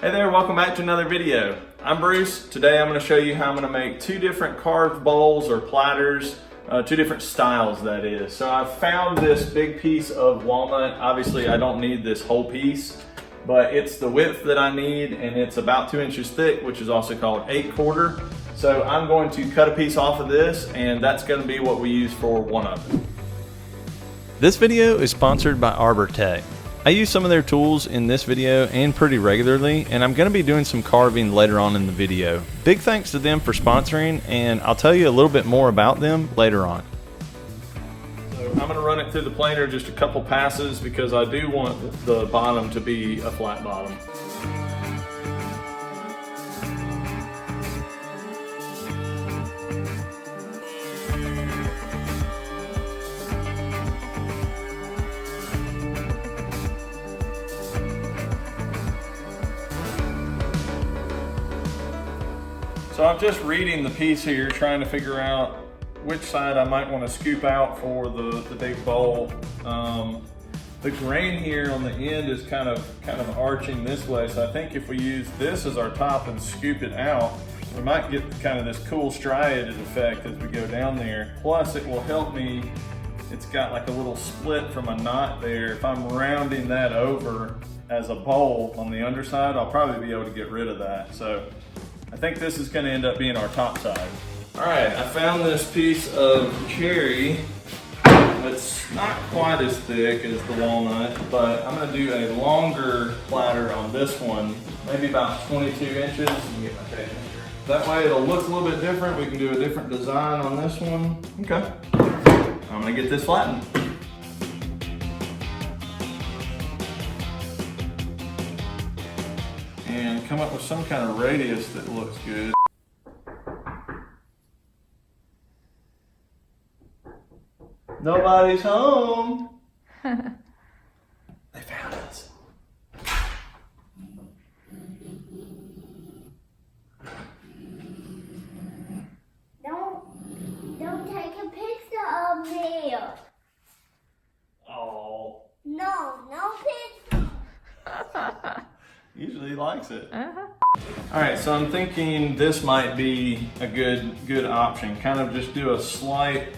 Hey there, welcome back to another video. I'm Bruce. Today I'm going to show you how I'm going to make two different carved bowls or platters, two different styles that is. So I found this big piece of walnut. Obviously I don't need this whole piece, but it's the width that I need and it's about 2 inches thick, which is also called 8/4. So I'm going to cut a piece off of this and that's going to be what we use for one oven. This video is sponsored by Arbor Tech. I use some of their tools in this video and pretty regularly, and I'm going to be doing some carving later on in the video. Big thanks to them for sponsoring, and I'll tell you a little bit more about them later on. So I'm going to run it through the planer just a couple passes because I do want the bottom to be a flat bottom. So I'm just reading the piece here, trying to figure out which side I might want to scoop out for the big bowl. The grain here on the end is kind of arching this way, so I think if we use this as our top and scoop it out, we might get kind of this cool striated effect as we go down there. Plus it will help me, it's got like a little split from a knot there. If I'm rounding that over as a bowl on the underside, I'll probably be able to get rid of that. So I think this is going to end up being our top side. All right, I found this piece of cherry. It's not quite as thick as the walnut, but I'm going to do a longer platter on this one, maybe about 22 inches. Let me get my tape measure. That way it'll look a little bit different. We can do a different design on this one. Okay. I'm going to get this flattened. And come up with some kind of radius that looks good. Nobody's home. They found us. Don't take a picture of me. Oh. No picture. Usually he likes it. All right, so I'm thinking this might be a good option. Kind of just do a slight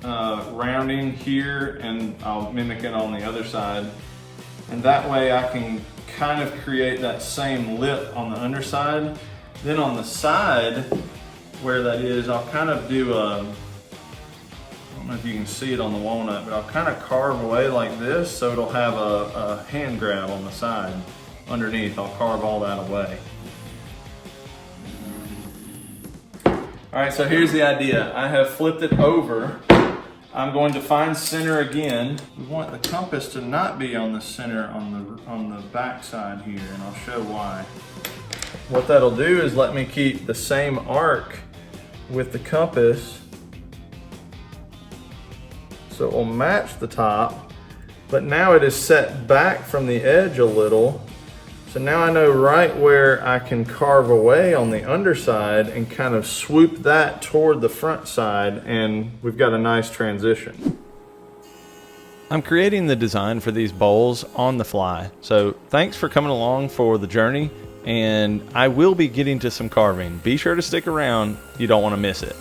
rounding here and I'll mimic it on the other side. And that way I can kind of create that same lip on the underside. Then on the side where that is, I'll kind of do a, I don't know if you can see it on the walnut, but I'll kind of carve away like this so it'll have a hand grab on the side. Underneath, I'll carve all that away. All right, so here's the idea. I have flipped it over. I'm going to find center again. We want the compass to not be on the center on the back side here, and I'll show why. What that'll do is let me keep the same arc with the compass, so it will match the top, but now it is set back from the edge a little. So now I know right where I can carve away on the underside and kind of swoop that toward the front side, and we've got a nice transition. I'm creating the design for these bowls on the fly, so thanks for coming along for the journey, and I will be getting to some carving. Be sure to stick around, you don't want to miss it.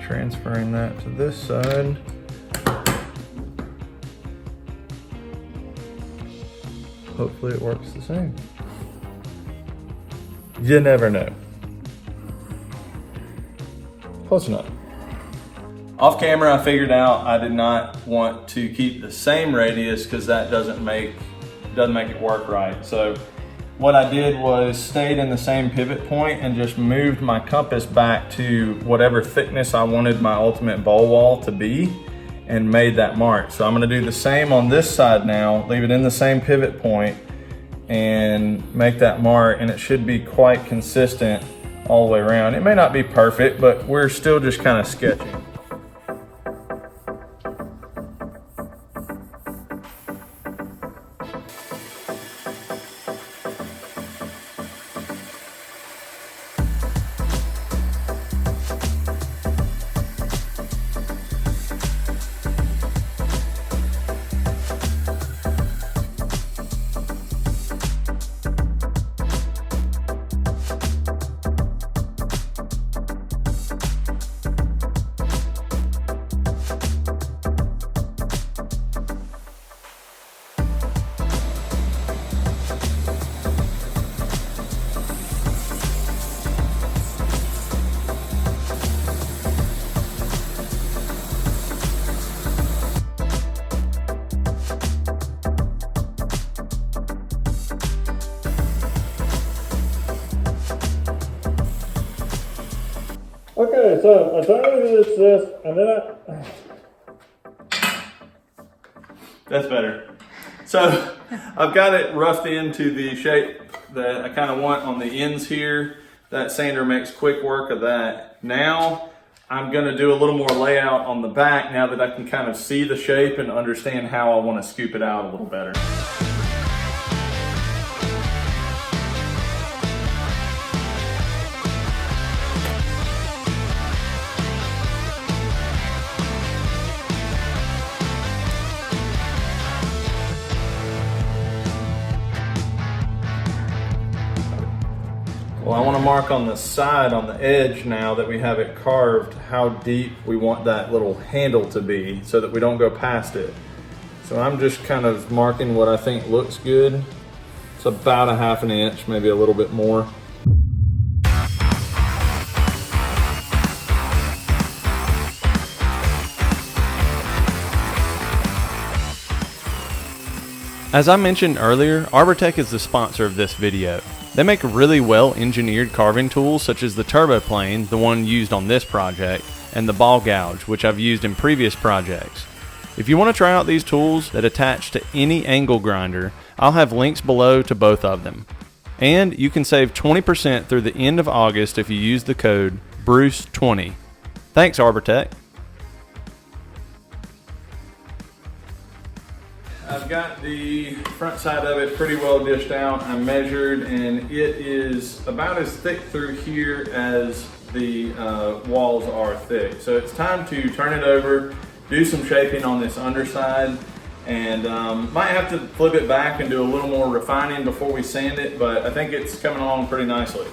Transferring that to this side. Hopefully it works the same. You never know. Close enough. Off camera, I figured out I did not want to keep the same radius because that doesn't make it work right. So what I did was stayed in the same pivot point and just moved my compass back to whatever thickness I wanted my ultimate bowl wall to be. and made that mark. So I'm gonna do the same on this side now, leave it in the same pivot point and make that mark, and it should be quite consistent all the way around. It may not be perfect, but we're still just kind of sketching. Okay, so I try to do this, and then That's better. So I've got it roughed into the shape that I kind of want on the ends here. That sander makes quick work of that. Now I'm gonna do a little more layout on the back now that I can kind of see the shape and understand how I want to scoop it out a little better. Well, I want to mark on the side, on the edge now that we have it carved, how deep we want that little handle to be so that we don't go past it. So I'm just kind of marking what I think looks good. It's about 1/2 inch, maybe a little bit more. As I mentioned earlier, ArborTech is the sponsor of this video. They make really well engineered carving tools such as the turbo plane, the one used on this project, and the ball gouge, which I've used in previous projects. If you want to try out these tools that attach to any angle grinder, I'll have links below to both of them. And you can save 20% through the end of August if you use the code BRUCE20. Thanks, ArborTech. I've got the front side of it pretty well dished out. I measured, and it is about as thick through here as the walls are thick. So it's time to turn it over, do some shaping on this underside, and might have to flip it back and do a little more refining before we sand it, but I think it's coming along pretty nicely.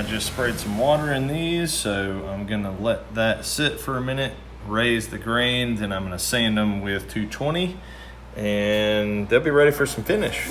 I just sprayed some water in these, so I'm gonna let that sit for a minute, raise the grain, then I'm gonna sand them with 220, and they'll be ready for some finish.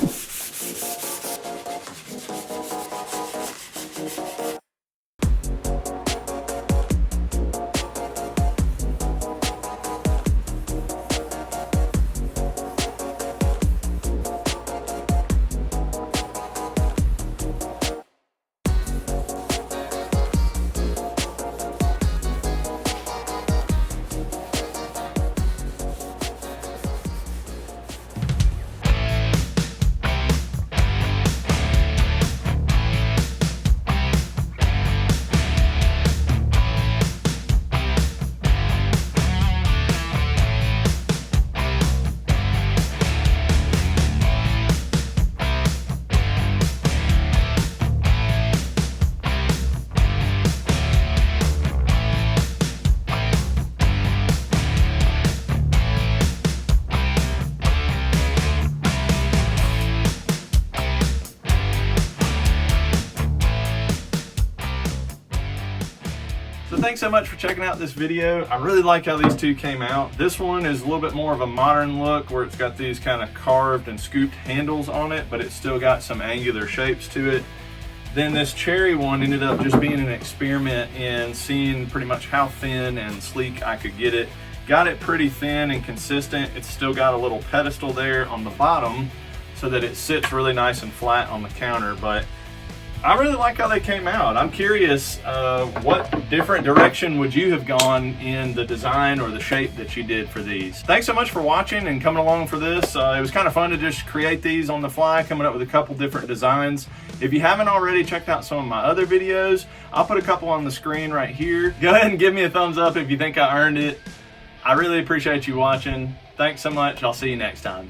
So thanks so much for checking out this video. I really like how these two came out. This one is a little bit more of a modern look where it's got these kind of carved and scooped handles on it, but it's still got some angular shapes to it. Then this cherry one ended up just being an experiment in seeing pretty much how thin and sleek I could get it. Got it pretty thin and consistent. It's still got a little pedestal there on the bottom so that it sits really nice and flat on the counter, but I really like how they came out. I'm curious, what different direction would you have gone in the design or the shape that you did for these? Thanks so much for watching and coming along for this. It was kind of fun to just create these on the fly, coming up with a couple different designs. If you haven't already checked out some of my other videos, I'll put a couple on the screen right here. Go ahead and give me a thumbs up if you think I earned it. I really appreciate you watching. Thanks so much. I'll see you next time.